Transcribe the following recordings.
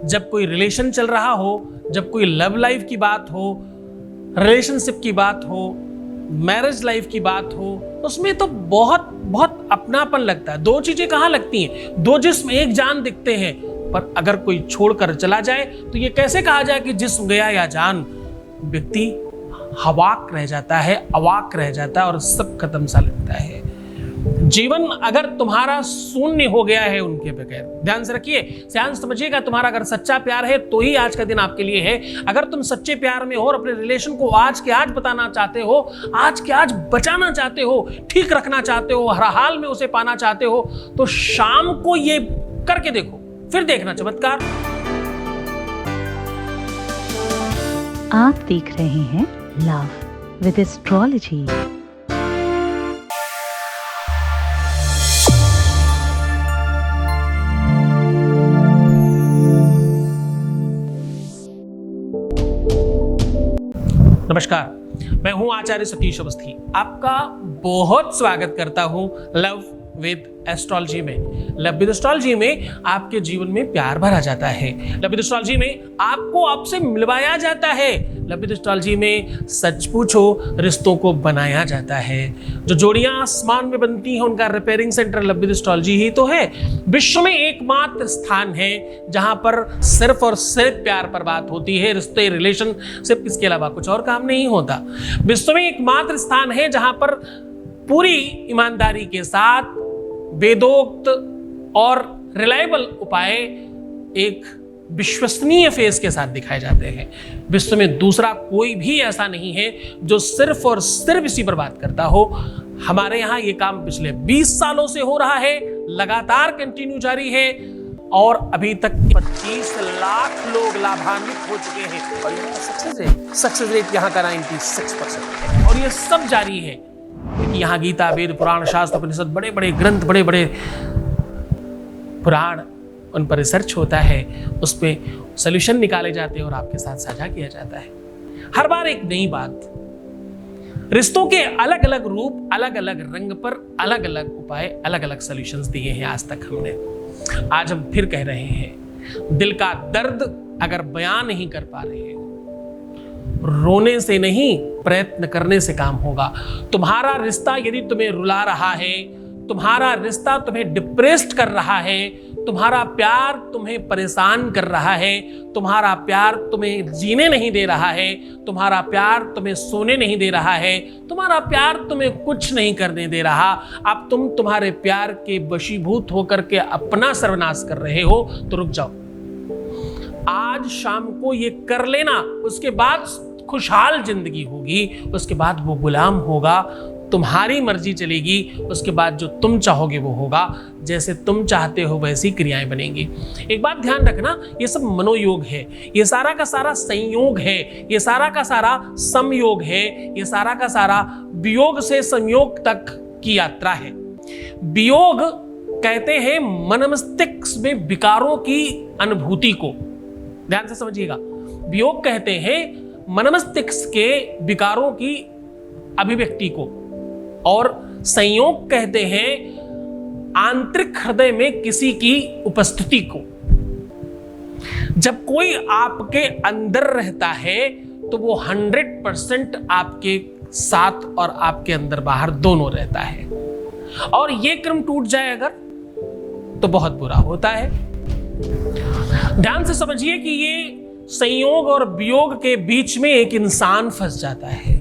जब कोई रिलेशन चल रहा हो, जब कोई लव लाइफ की बात हो, रिलेशनशिप की बात हो, मैरिज लाइफ की बात हो, उसमें तो बहुत बहुत अपनापन लगता है। दो चीजें कहाँ लगती हैं? दो जिस्म एक जान दिखते हैं, पर अगर कोई छोड़कर चला जाए तो ये कैसे कहा जाए कि जिस्म गया या जान? व्यक्ति हवाक रह जाता है, अवाक रह जाता है और सब खत्म सा लगता है। जीवन अगर तुम्हारा शून्य हो गया है उनके बगैर, ध्यान से रखिए, ध्यान समझिएगा, तुम्हारा अगर सच्चा प्यार है तो ही आज का दिन आपके लिए है। अगर तुम सच्चे प्यार में हो और अपने रिलेशन को आज के आज बताना चाहते हो, आज के आज बचाना चाहते हो, ठीक रखना चाहते हो, हर हाल में उसे पाना चाहते हो, तो शाम को ये करके देखो, फिर देखना चमत्कार। आप देख रहे हैं लव विद एस्ट्रोलॉजी। नमस्कार, मैं हूं आचार्य सतीश अवस्थी। आपका बहुत स्वागत करता हूं लव विद एस्ट्रोलॉजी में। लव विद एस्ट्रोलॉजी में आपके जीवन में प्यार भरा जाता है। लव विद एस्ट्रोलॉजी में आपको आपसे मिलवाया जाता है। लव विद एस्ट्रोलॉजी में सच पूछो रिश्तों को बनाया जाता है। जो जोड़ियां आसमान में बनती हैं उनका repairing centre love with astrology ही तो है। विश्व में एकमात्र स्थान है जहां पर सिर्फ और सिर्फ प्यार पर बात होती है, रिश्ते, रिलेशनशिप, इसके अलावा कुछ और काम नहीं होता। विश्व में एकमात्र स्थान है जहां पर पूरी ईमानदारी के साथ वेदोक्त और रिलायबल उपाय एक विश्वसनीय फेस के साथ दिखाए जाते हैं। विश्व में दूसरा कोई भी ऐसा नहीं है जो सिर्फ और सिर्फ इसी पर बात करता हो। हमारे यहाँ ये काम पिछले 20 सालों से हो रहा है, लगातार कंटिन्यू जारी है और अभी तक 25 लाख लोग लाभान्वित हो चुके हैं। और ये सक्सेस रेट यहाँ का 96% है और ये सब जारी है क्योंकि यहाँ गीता, वेद, पुराण, शास्त्र, उपनिषद, बड़े बड़े ग्रंथ, बड़े बड़े पुराण, उन पर रिसर्च होता है, उस पर सोल्यूशन निकाले जाते हैं और आपके साथ साझा किया जाता है। हर बार एक नई बात, रिश्तों के अलग अलग रूप, अलग अलग रंग पर अलग अलग उपाय, अलग अलग सोल्यूशंस दिए हैं आज तक हमने। आज हम फिर कह रहे हैं, दिल का दर्द अगर बयान नहीं कर पा रहे हो, रोने से नहीं प्रयत्न करने से काम होगा। तुम्हारा रिश्ता यदि तुम्हें रुला रहा है, तुम्हारा रिश्ता तुम्हें डिप्रेस्ड कर रहा है, तुम्हारा प्यार तुम्हें परेशान कर रहा है, तुम्हारा प्यार तुम्हें जीने नहीं दे रहा है, तुम्हारा प्यार तुम्हें सोने नहीं दे रहा है, तुम्हारा प्यार तुम्हें कुछ नहीं करने दे रहा, अब तुम तुम्हारे प्यार के वशीभूत होकर के अपना सर्वनाश कर रहे हो, तो रुक जाओ। आज शाम को ये कर लेना, उसके बाद खुशहाल जिंदगी होगी, उसके बाद वो गुलाम होगा, तुम्हारी मर्जी चलेगी, उसके बाद जो तुम चाहोगे वो होगा, जैसे तुम चाहते हो वैसी क्रियाएं बनेंगी। एक बात ध्यान रखना, ये सब मनोयोग है, ये सारा का सारा संयोग है, ये सारा का सारा समयोग है, ये सारा का सारा वियोग से संयोग तक की यात्रा है। वियोग कहते हैं मन मस्तिष्क में विकारों की अनुभूति को, ध्यान से समझिएगा। वियोग कहते हैं मन मस्तिष्क के विकारों की अभिव्यक्ति को, और संयोग कहते हैं आंतरिक हृदय में किसी की उपस्थिति को। जब कोई आपके अंदर रहता है तो वो 100% आपके साथ और आपके अंदर बाहर दोनों रहता है, और ये क्रम टूट जाए अगर तो बहुत बुरा होता है। ध्यान से समझिए कि ये संयोग और वियोग के बीच में एक इंसान फंस जाता है।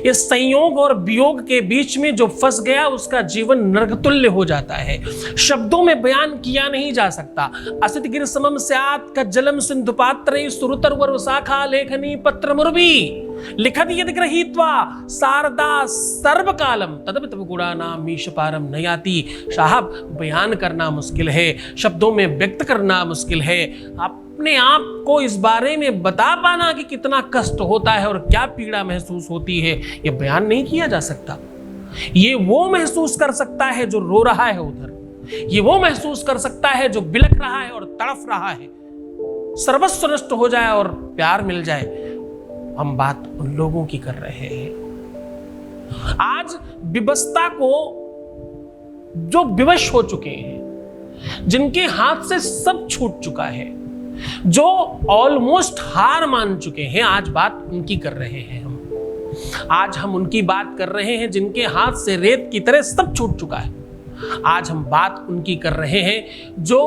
ये संयोग और वियोग के बीच में जो फंस गया उसका जीवन नरकतुल्य हो जाता है, शब्दों में बयान किया नहीं जा सकता। असित गिर समम स्यात् कज्जलम सिंधु पात्रे सुरुतर वर शाखा लेखनी पत्र मुर्वी लिखत यदि गृहीत्वा शारदा सर्वकालम तदपित गुणानाम मीश पारम नयाति। साहब, बयान करना मुश्किल है, शब्दों में व्यक्त करना मुश्किल है, अपने आप को इस बारे में बता पाना कि कितना कष्ट होता है और क्या पीड़ा महसूस होती है, ये बयान नहीं किया जा सकता। ये वो महसूस कर सकता है जो रो रहा है उधर, ये वो महसूस कर सकता है जो बिलख रहा है और तड़फ रहा है, सर्वस्व नष्ट हो जाए और प्यार मिल जाए। हम बात उन लोगों की कर रहे हैं आज विवशता को, जो विवश हो चुके हैं, जिनके हाथ से सब छूट चुका है, जो ऑलमोस्ट हार मान चुके हैं, आज बात उनकी कर रहे हैं हम। आज हम उनकी बात कर रहे हैं जिनके हाथ से रेत की तरह सब छूट चुका है। आज हम बात उनकी कर रहे हैं जो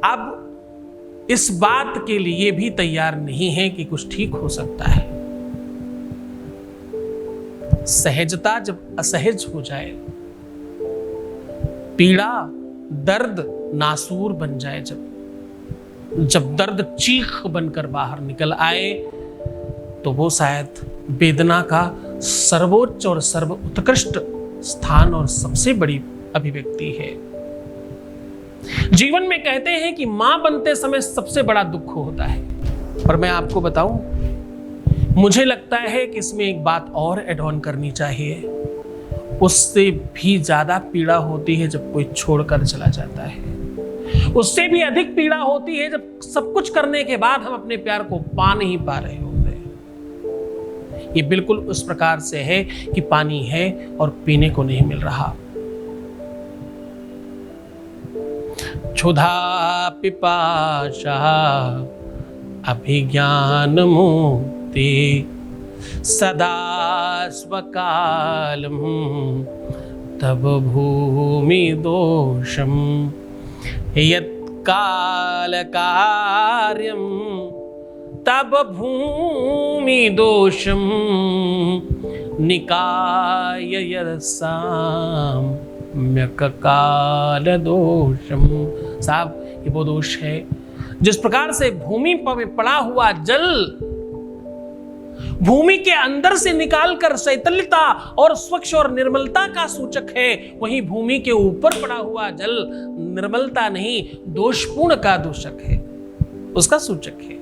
अब इस बात के लिए भी तैयार नहीं है कि कुछ ठीक हो सकता है। सहजता जब असहज हो जाए, पीड़ा दर्द नासूर बन जाए, जब दर्द चीख बनकर बाहर निकल आए, तो वो शायद वेदना का सर्वोच्च और सर्वोत्कृष्ट स्थान और सबसे बड़ी अभिव्यक्ति है। जीवन में कहते हैं कि मां बनते समय सबसे बड़ा दुख होता है, पर मैं आपको बताऊं, मुझे लगता है कि इसमें एक बात और ऐड ऑन करनी चाहिए। उससे भी ज्यादा पीड़ा होती है जब कोई छोड़कर चला जाता है। उससे भी अधिक पीड़ा होती है जब सब कुछ करने के बाद हम अपने प्यार को पा नहीं पा रहे होते। ये बिल्कुल उस प्रकार से है कि पानी है और पीने को नहीं मिल रहा। क्षुधा पिपाशा अभिज्ञान मुक्ति सदा स्वकालम तब भूमि दोषम यत्काल कार्यम तब भूमि दोषम निकाय यत्साम्यक काल दोषम। साहब, ये वो दोष है जिस प्रकार से भूमि पर पड़ा हुआ जल भूमि के अंदर से निकालकर शैतल्यता और स्वच्छ और निर्मलता का सूचक है, वहीं भूमि के ऊपर पड़ा हुआ जल निर्मलता नहीं, दोषपूर्ण का दूषक है, उसका सूचक है।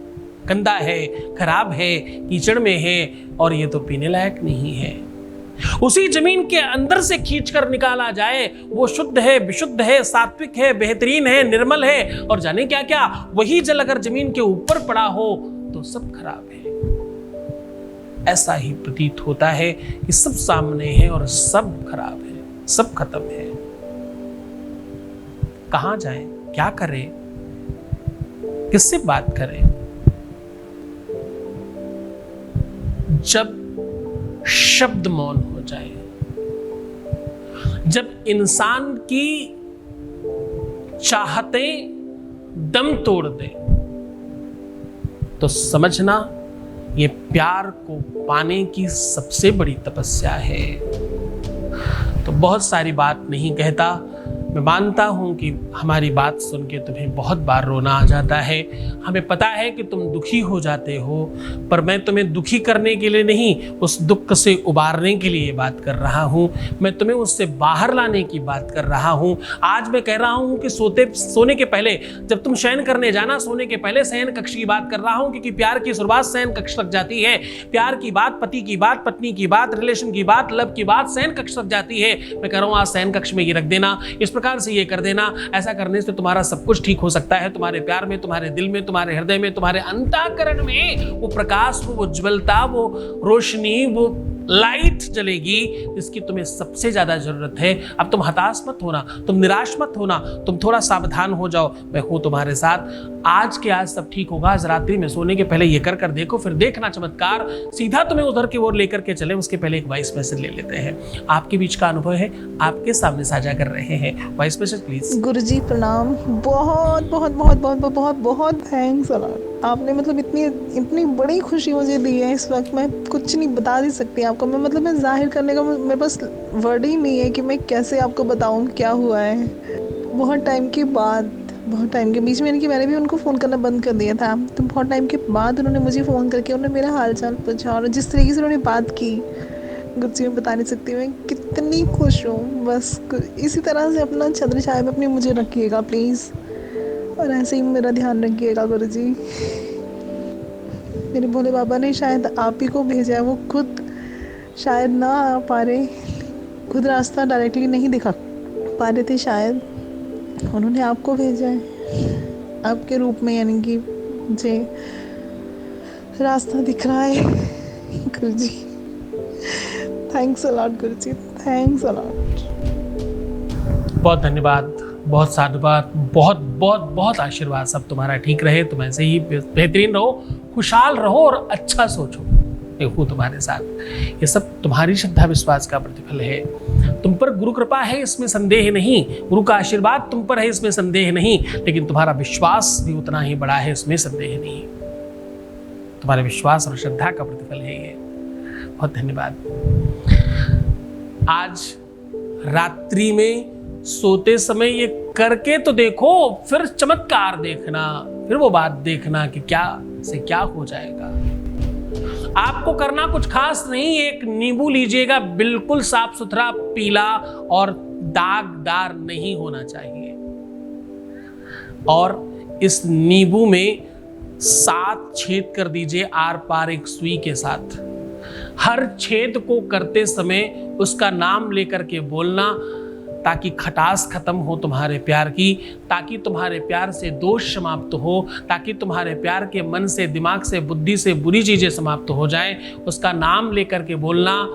गंदा है, खराब है, कीचड़ में है और ये तो पीने लायक नहीं है। उसी जमीन के अंदर से खींचकर निकाला जाए, वो शुद्ध है, विशुद्ध है, सात्विक है, बेहतरीन है, निर्मल है और जाने क्या क्या। वही जल अगर जमीन के ऊपर पड़ा हो तो सब खराब है। ऐसा ही प्रतीत होता है कि सब सामने है और सब खराब है, सब खत्म है। कहां जाएं, क्या करें, किससे बात करें? जब शब्द मौन हो जाए, जब इंसान की चाहतें दम तोड़ दे, तो समझना ये प्यार को पाने की सबसे बड़ी तपस्या है। तो बहुत सारी बात नहीं कहता, मैं मानता हूं कि हमारी बात सुन के तुम्हें बहुत बार रोना आ जाता है। हमें पता है कि तुम दुखी हो जाते हो, पर मैं तुम्हें दुखी करने के लिए नहीं, उस दुख से उबारने के लिए बात कर रहा हूं। मैं तुम्हें उससे बाहर लाने की बात कर रहा हूं। आज मैं कह रहा हूं कि सोने के पहले, जब तुम शयन करने जाना, सोने के पहले शयन कक्ष की बात कर रहा हूं, क्योंकि प्यार की शुरुआत शयन कक्ष तक जाती है। प्यार की बात, पति की बात, पत्नी की बात, रिलेशन की बात, लव की बात शयन कक्ष तक जाती है। मैं कह रहा हूं आज शयन कक्ष में ये रख देना, इस प्रकार से ये कर देना। ऐसा करने से तुम्हारा सब कुछ ठीक हो सकता है। तुम्हारे प्यार में, तुम्हारे दिल में, तुम्हारे हृदय में, तुम्हारे अंतःकरण में वो प्रकाश, वो उज्ज्वलता, वो रोशनी, वो लाइट जलेगी जिसकी तुम्हें सबसे ज्यादा जरूरत है। अब तुम हताश मत होना, तुम निराश मत होना, तुम थोड़ा सावधान हो जाओ। मैं हूं तुम्हारे साथ। आज के आज सब ठीक होगा। आज रात्रि में सोने के पहले ये कर देखो, फिर देखना चमत्कार सीधा तुम्हें उधर की ओर लेकर के चले। उसके पहले एक वॉइस मैसेज ले लेते हैं। आपके बीच का अनुभव है, आपके सामने साझा कर रहे हैं। Voice message please. गुरुजी प्रणाम। बहुत बहुत बहुत बहुत बहुत बहुत थैंक्स अलॉट। आपने मतलब इतनी बड़ी खुशी मुझे दी है इस वक्त। मैं कुछ नहीं बता नहीं सकती आपको। मैं जाहिर करने का मेरे पास वर्ड ही नहीं है कि मैं कैसे आपको बताऊं क्या हुआ है। बहुत टाइम के बाद, बहुत टाइम के बीच में कि मैंने भी उनको फ़ोन करना बंद कर दिया था, तो बहुत टाइम के बाद उन्होंने मुझे फ़ोन करके उन्होंने मेरा हाल चाल पूछा और जिस तरीके से उन्होंने बात की, गुरुजी मैं बता नहीं सकती मैं कितनी खुश हूँ। बस इसी तरह से अपना छत्र छाया में अपनी मुझे रखिएगा प्लीज़, और ऐसे ही मेरा ध्यान रखिएगा गुरुजी। मेरे भोले बाबा ने शायद आप ही को भेजा है। वो खुद शायद ना आ पा रहे, खुद रास्ता डायरेक्टली नहीं दिखा पा रहे थे, शायद उन्होंने आपको भेजा है आपके रूप में, यानी कि मुझे रास्ता दिख रहा है गुरुजी। थैंक्स अ लॉट गुरुजी, थैंक्स अ लॉट। बहुत धन्यवाद बहुत साधुवाद, बहुत बहुत बहुत आशीर्वाद। सब तुम्हारा ठीक रहे, तुम ऐसे ही बेहतरीन रहो, खुशहाल रहो और अच्छा सोचो। मैं हूँ तुम्हारे साथ। ये सब तुम्हारी श्रद्धा विश्वास का प्रतिफल है। तुम पर गुरु कृपा है, इसमें संदेह नहीं। गुरु का आशीर्वाद तुम पर है, इसमें संदेह नहीं। लेकिन तुम्हारा विश्वास भी उतना ही बड़ा है, इसमें संदेह नहीं। तुम्हारे विश्वास और श्रद्धा का प्रतिफल है ये। बहुत धन्यवाद। आज रात्रि में सोते समय ये करके तो देखो, फिर चमत्कार देखना, फिर वो बात देखना कि क्या से क्या हो जाएगा। आपको करना कुछ खास नहीं, एक नींबू लीजिएगा, बिल्कुल साफ सुथरा पीला और दागदार नहीं होना चाहिए। और इस नींबू में 7 छेद कर दीजिए आर पार एक सुई के साथ। हर छेद को करते समय उसका नाम लेकर के बोलना, ताकि खटास खत्म हो तुम्हारे प्यार की, ताकि तुम्हारे प्यार से दोष समाप्त हो, ताकि तुम्हारे प्यार के मन से, दिमाग से, बुद्धि से बुरी चीजें समाप्त हो जाएं। उसका नाम लेकर के बोलना,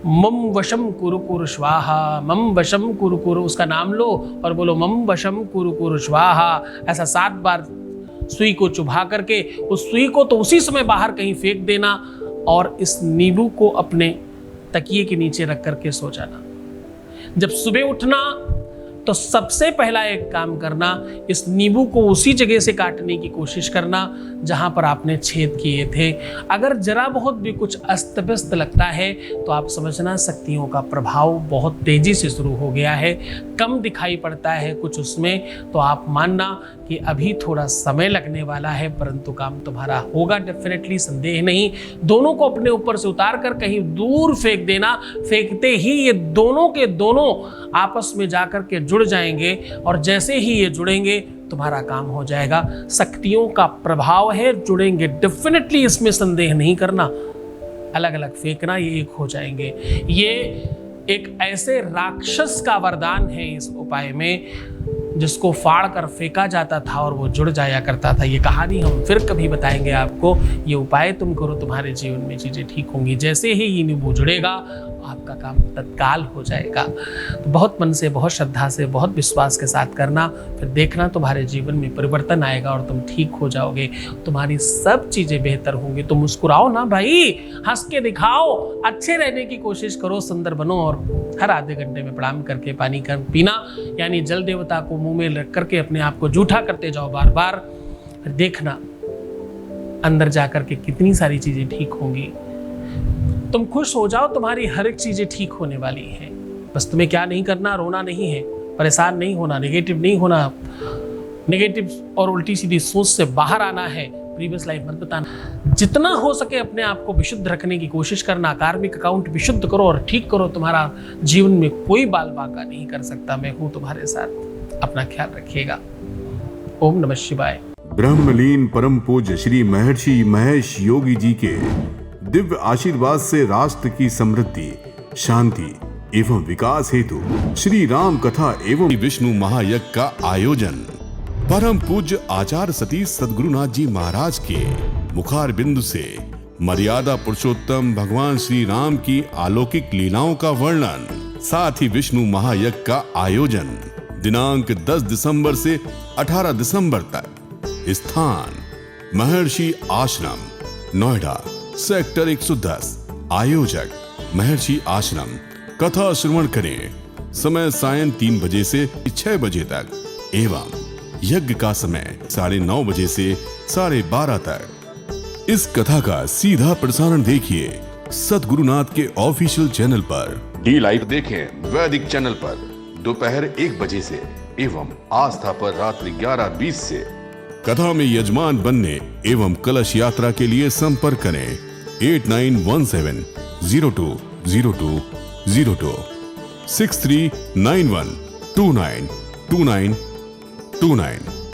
मम वशम कुरु कुरु स्वाहा, मम वशम कुरु कुरु। उसका नाम लो और बोलो मम वशम कुरु कुरु स्वाहा। ऐसा 7 बार सुई को चुभा करके उस सुई को तो उसी समय बाहर कहीं फेंक देना और इस नींबू को अपने तकिए के नीचे रख करके सो जाना। जब सुबह उठना तो सबसे पहला एक काम करना, इस नींबू को उसी जगह से काटने की कोशिश करना जहां पर आपने छेद किए थे। अगर जरा बहुत भी कुछ अस्त व्यस्त लगता है तो आप समझना शक्तियों का प्रभाव बहुत तेजी से शुरू हो गया है, कम दिखाई पड़ता है कुछ उसमें, तो आप मानना कि अभी थोड़ा समय लगने वाला है, परंतु काम तुम्हारा होगा डेफिनेटली, संदेह नहीं। दोनों को अपने ऊपर से उतार कर कहीं दूर फेंक देना। फेंकते ही ये दोनों के दोनों आपस में जाकर के जुड़ जाएंगे और जैसे ही ये जुड़ेंगे तुम्हारा काम हो जाएगा। शक्तियों का प्रभाव है, जुड़ेंगे डेफिनेटली, इसमें संदेह नहीं करना। अलग अलग फेंकना, ये एक हो जाएंगे। ये एक ऐसे राक्षस का वरदान है इस उपाय में, जिसको फाड़ कर फेंका जाता था और वो जुड़ जाया करता था। ये कहानी हम फिर कभी बताएंगे आपको। ये उपाय तुम करो, तुम्हारे जीवन में चीजें ठीक होंगी। जैसे ही ये नींबू जुड़ेगा आपका काम तत्काल हो जाएगा। तो बहुत मन से, बहुत श्रद्धा से, बहुत विश्वास के साथ करना, फिर देखना तुम्हारे जीवन में परिवर्तन आएगा और तुम ठीक हो जाओगे। तुम्हारी सब चीजें बेहतर होंगी। तुम मुस्कुराओ ना भाई, हंस के दिखाओ, अच्छे रहने की कोशिश करो, सुंदर बनो। और हर आधे घंटे में प्रणाम करके पानी कर पीना, यानी जल देवता को मुंह में रख करके अपने आप को जूठा करते जाओ बार बार। फिर देखना अंदर जाकर के कितनी सारी चीजें ठीक होंगी। तुम खुश हो जाओ, तुम्हारी हर एक चीजें ठीक होने वाली हैं। बस तुम्हें क्या नहीं करना, रोना नहीं है, परेशान नहीं होना, नेगेटिव नहीं होना, नेगेटिव और उल्टी सीधी सोच से बाहर आना है, प्रीवियस लाइफ मत बताना। जितना हो सके अपने आप को विशुद्ध रखने की कोशिश करना। कार्मिक अकाउंट विशुद्ध करो और ठीक करो। तुम्हारा जीवन में कोई बाल बांका नहीं कर सकता। मैं हूं तुम्हारे साथ, अपना ख्याल रखिएगा। ओम नमः शिवाय। ब्रह्मलीन परम पूज्य श्री महर्षि महेश योगी जी के दिव्य आशीर्वाद से राष्ट्र की समृद्धि, शांति एवं विकास हेतु श्री राम कथा एवं विष्णु महायज्ञ का आयोजन परम पूज्य आचार्य सतीश सद्गुरुनाथ जी महाराज के मुखार बिंदु से मर्यादा पुरुषोत्तम भगवान श्री राम की अलौकिक लीलाओं का वर्णन, साथ ही विष्णु महायज्ञ का आयोजन दिनांक 10 दिसंबर से 18 दिसंबर तक। स्थान महर्षि आश्रम, नोएडा, सेक्टर 110। आयोजक महर्षि आश्रम। कथा श्रवण करें। समय सायं 3 बजे से 6 बजे तक एवं यज्ञ का समय 9:30 बजे से 12:30 तक। इस कथा का सीधा प्रसारण देखिए सद्गुरुनाथ के ऑफिशियल चैनल पर। डी लाइव देखें वैदिक चैनल पर दोपहर 1 बजे से एवं आस्था पर रात्रि 11:20 से। कथा में यजमान बनने एवं कलश यात्रा के लिए संपर्क करें 8917020202 6391292929।